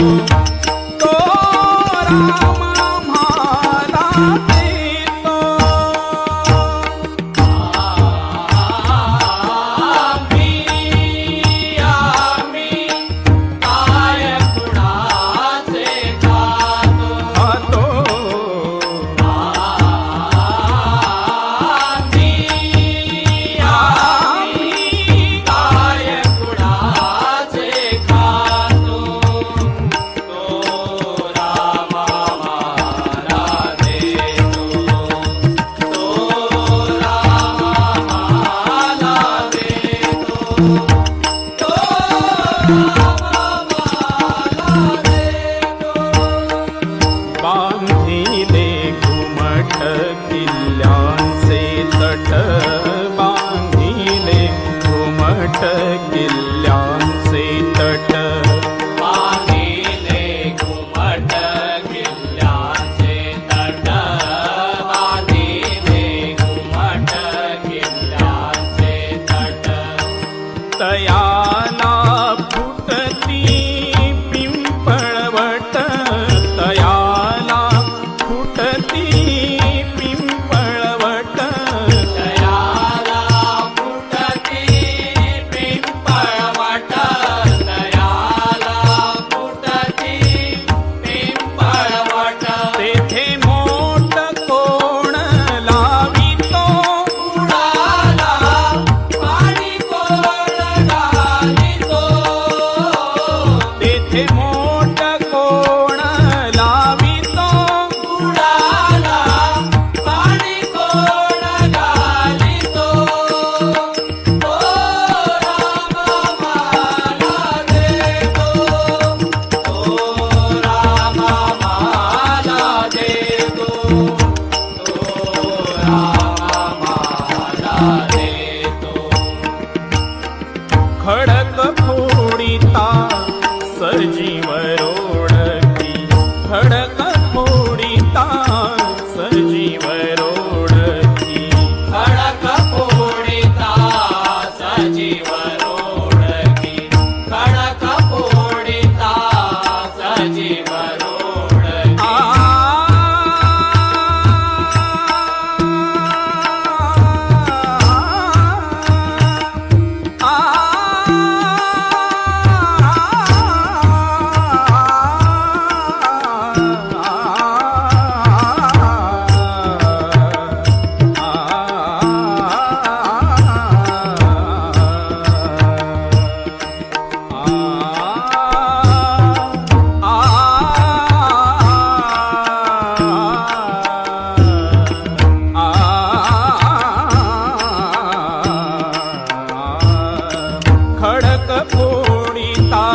तो राम आम्हाला देतो. बांधिले घुमट किल्ल्यांचे तट, बांधिले घुमट किल्ल्यांचे तट. बांधिले घुमट किल्ल्यांचे तट, बांधिले घुमट किल्ल्यांचे तट. तयाला फुटती पिंपळवट, तयाला फुटती पिंपळवट. तयाला फुटती पिंपळवट, तयाला फुटती पिंपळवट. तेथे मोठ कोण लावितो, उडाला पाणी कोण घालितो. तेथे मोठ कोण लावितो. उडाला पाणी कोण घालितो. तो राम आम्हाला देतो, तो राम आम्हाला देतो, तो राम आम्हाला देतो. खडक फोडिता सजीव रोडकी, खडक फोडिता सजीव रोडकी. खडक फोडिता सजीव रोडकी, खडक फोडिता सजीव रोडकी. आ खडक फोडिता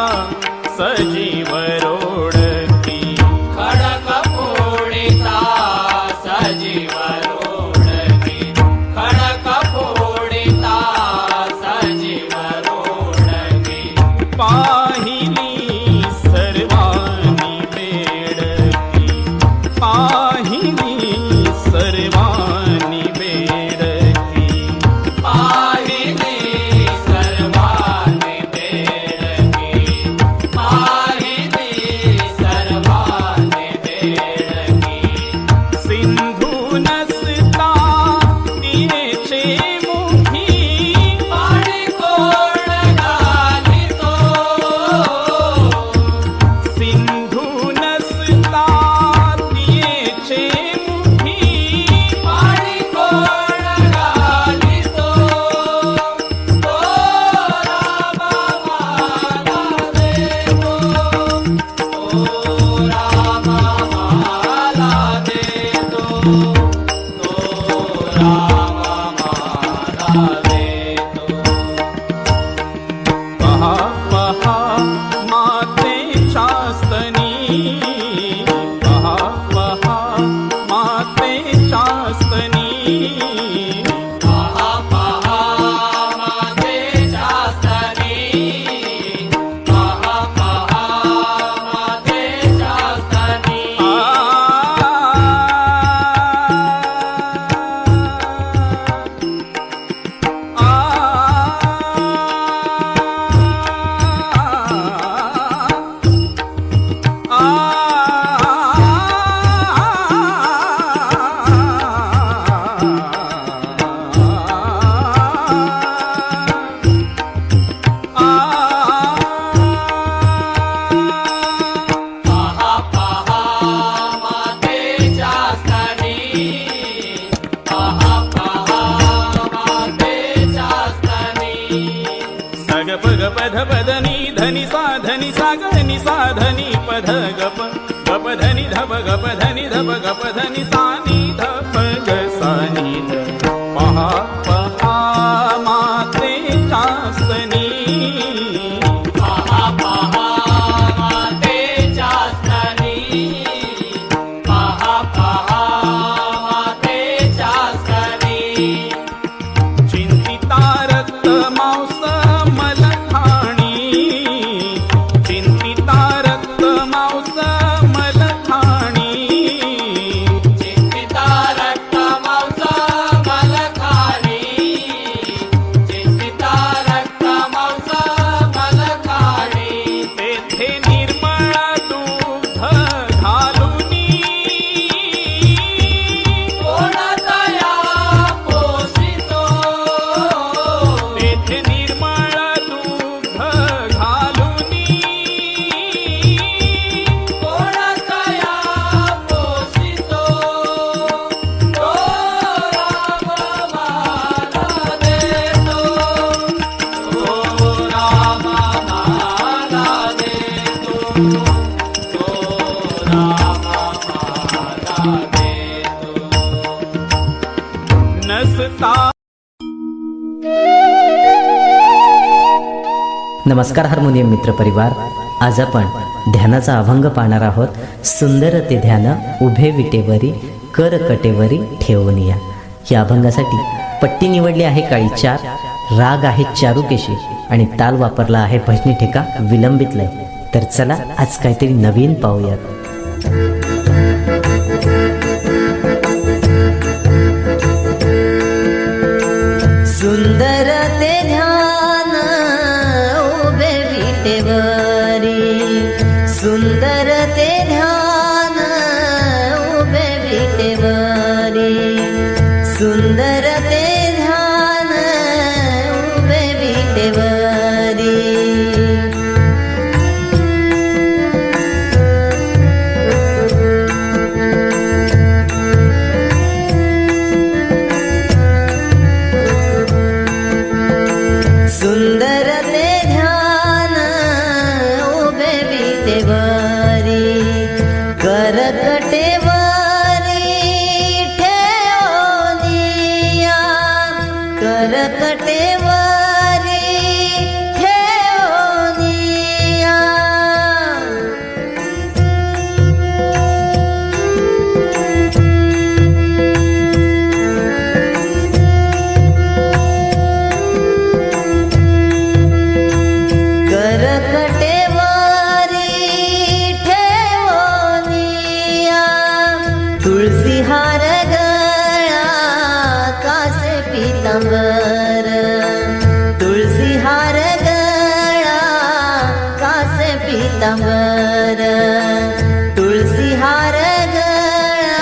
सजीव रोडकी, खडक फोडिता सजीव रोडकी, खडक फोडिता सजीव रोडकी. पाहिली सर्वांनी बेडकी, पाहिली सर्वांनी बेडकी. पाहिली सर्वांनी बेडकी, पाहिली सर्वांनी बेडकी. सिंधू नसता तिरेचे मुखी, पाणी कोण घालितो. सिंधू नसता तिरेचे मुखी. पाणी कोण घालितो. तो राम आम्हाला देतो, तो राम आम्हाला देतो, तो राम आम्हाला देतो. पहा पहा मातेच्या स्तनी, पहा पहा मातेच्या स्तनी. पहा पहा मातेच्या स्तनी, पहा पहा मातेच्या स्तनी. आ पध पधनी धनी सा गनी सा धनी पध गप गप धनी धप गप धनी धप गप धनी सा नी धप ग सा नी ध पहा पहा माते चास्तनी पहा पहा माते चास्तनी पहा पहा माते चास्तनी चिंतिता रक्त मांस मलखाणी चिंतिता रक्त मांस मलखाणी चिंतिता रक्त मांस मलखाणी चिंतिता रक्त मांस मलखाणी तेथे निर्मळ दूध घालुनी कोणतया पोषितो तेथे निर्मळ दूध घालुनी कोणतया पोषितो तो राम मला देतो तो राम मला देतो तो राम मला देतो नसता नमस्कार हार्मोनियम मित्र परिवार. आज आपण ध्यानाचा अभंग पाहणार आहोत. सुंदर ते ध्यान उभे विटेवरी कर कटेवरी ठेवूनिया. या अभंगासाठी पट्टी निवडली आहे काळी 4, राग आहे चारुकेशी आणि ताल वापरला आहे भजनी ठेका विलंबित लय. तर चला आज काहीतरी नवीन पाहूयात. सुंदर ते ध्यान उभे विटेवरी सुंदर ते ध्यान उभे विटेवरी सुंदर ते ध्यान उभे विटेवरी सुंदर ते ध्यान उभे विटेवरी करकटेवरी ठेवनिया करकटेवरी ठेवनिया करकटेवरी ठेवनिया तुळसी हार गळा कासे पितांबर तुळसी हार गळा कासे पितांबर तुळसी हार गळा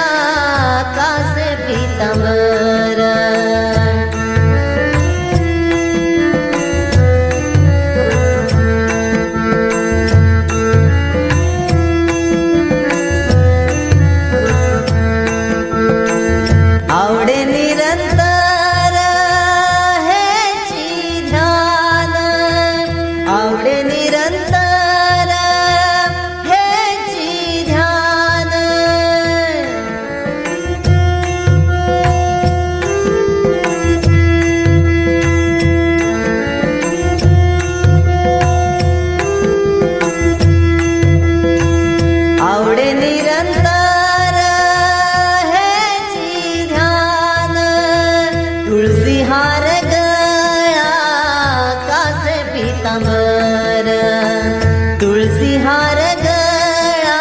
कासे पितांबर आवडे निरंतर हेची ध्यान आवडे निरंतर हेची ध्यान आवडे निरंतर हेची ध्यान तुळसी हार गळा कासे पितांबर तुळसी हार गळा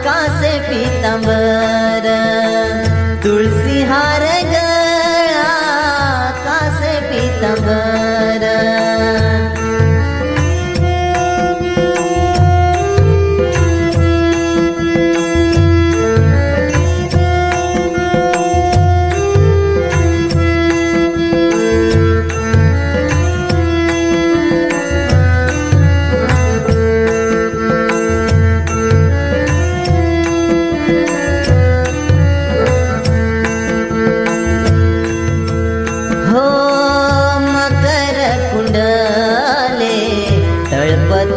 कासे पितांबर तुळसी हार गळा कासे पितांबर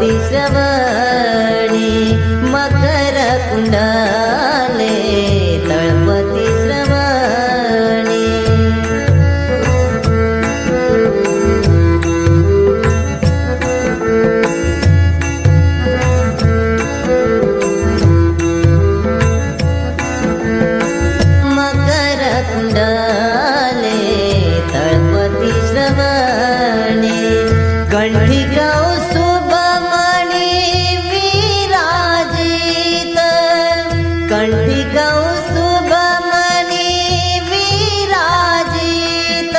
तळपती श्रवणी मकर कुंडले तळपती श्रवणी मकर कुंडले तळपती श्रवणी कंठी कौस्तुभमणी विराजित कंठी कौस्तुभमणी विराजित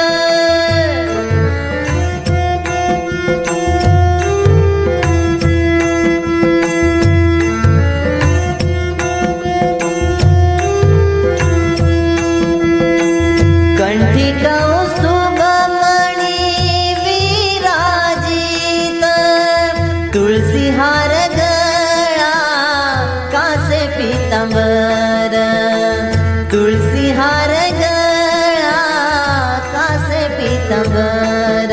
कंठी कौस्तुभमणी विराजित तुळसी हार गळा कासे पीतांबर तुळसी हार गळा कासे पीतांबर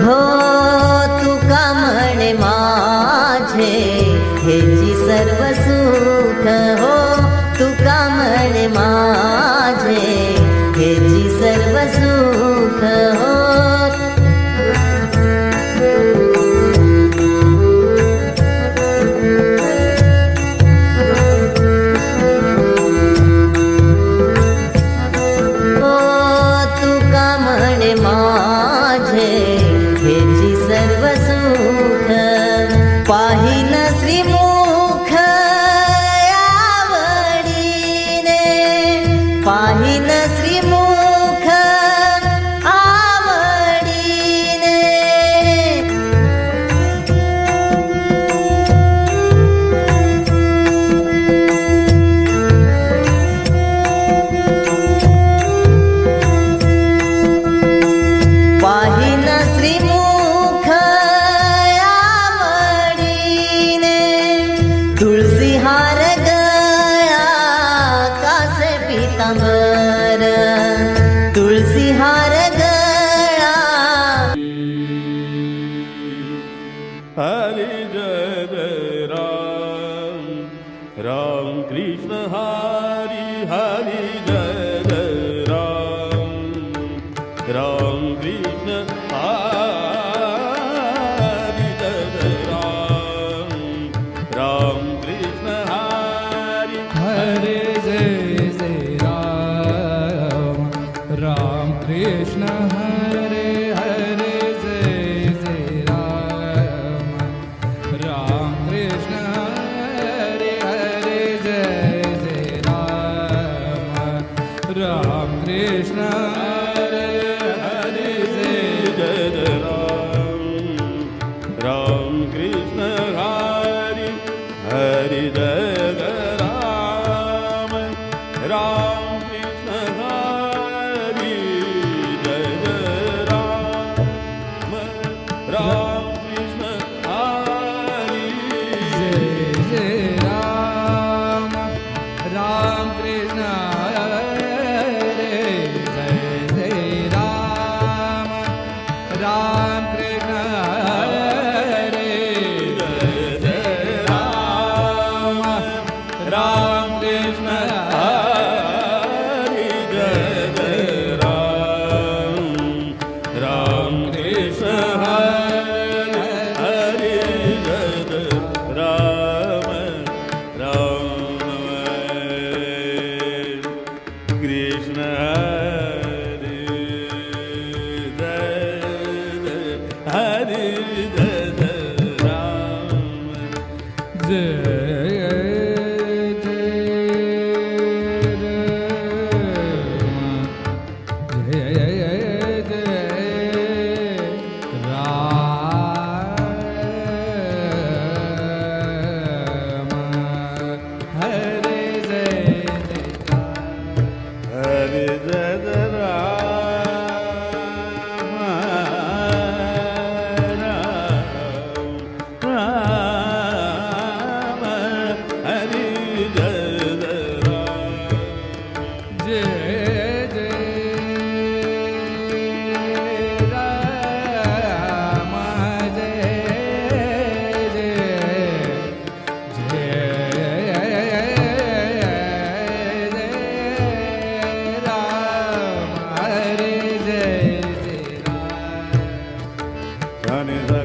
हो तुका म्हणे माझे हेची सर्व सुख हो तुका म्हणे माझे हेची सर्व सुख हो हो तुका म्हणे माझे हेची सर्व सुख पाहिन श्रीमुख आवडीने पाहिन श्रीमुख आवडीने पाहिन श्रीमुख आवडीने तुळसी हार गळा कासे पीतांबर तुळसी हार गळा हरे जय राम राम कृष्ण हरी हरि जय राम राम कृष्ण हरि जय राम राम कृष्ण हरि हरे जय राम राम कृष्ण हरे हरे जय राम राम कृष्ण हरे हरे जय राम राम कृष्ण हरे हरे जय राम राम कृष्ण हरि हरि जय राम राम कृष्ण हरि जय राम राम कृष्ण हरि जय राम राम कृष्ण हरे जय राम राम कृष्ण हरे जय राम राम कृष्ण हरि जय राम राम कृष्ण हरि हरि जय राम राम कृष्ण हरि हरि जय राम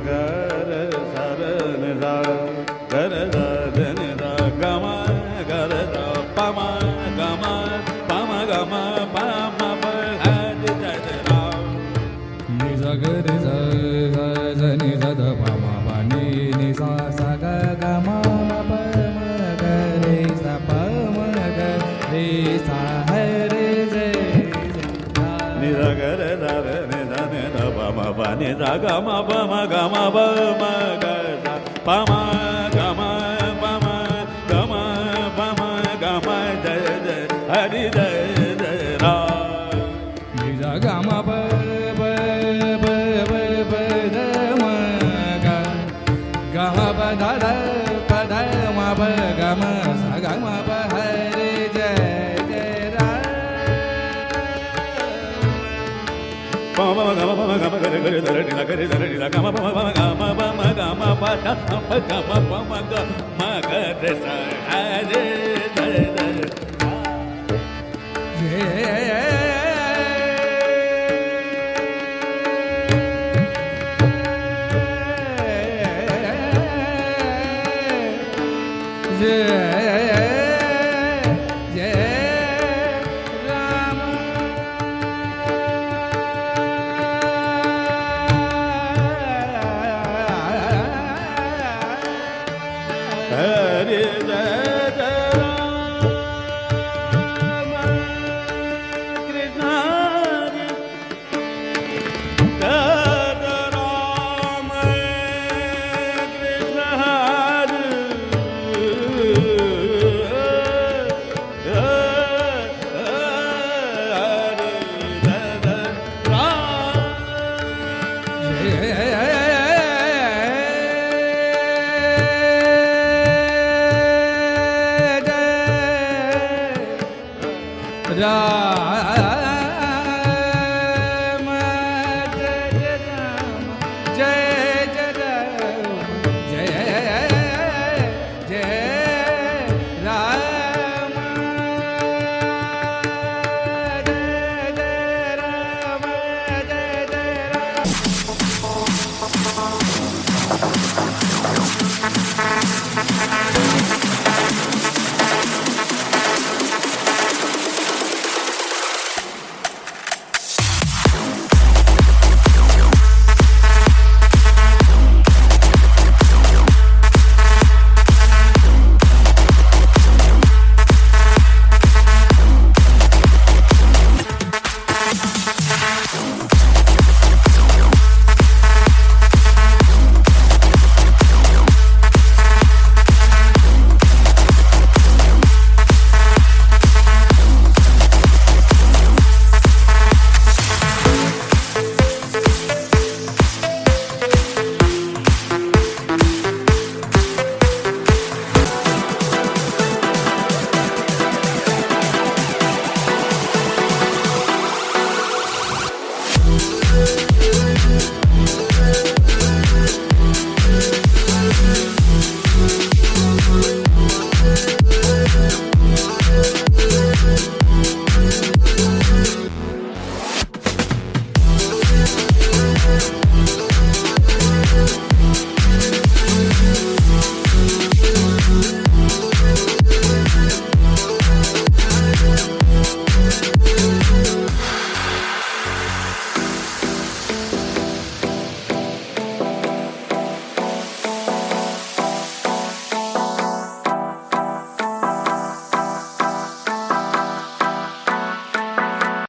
गर सर नि सा गर सा धनि सा गम गर सा पम गम पम गम पम पद राम नि सा ग रे सा सा नि सा ध प म प नि नि सा सा ग ग म प म ग रे सा प म ग रे सा ह रे जय नि सा ग रे सा रे नि सा नि ध प म प नि सा ग म प म ग म प म ग सा प म ग म प म ग म प म ग म जय जय हरि जय जय राम नि सा ग म प प प प प ध म ग ग म प ध ध प ध म प ग म सा ग म प ह रे जय जय राम प म ग म प म ग म ग रे ग रे ध रे नि सा ग रे ध रे नि सा ग म प म प म ग म प म ग म प ध प ग म प म ग म ग रे सा हरि जय जय जय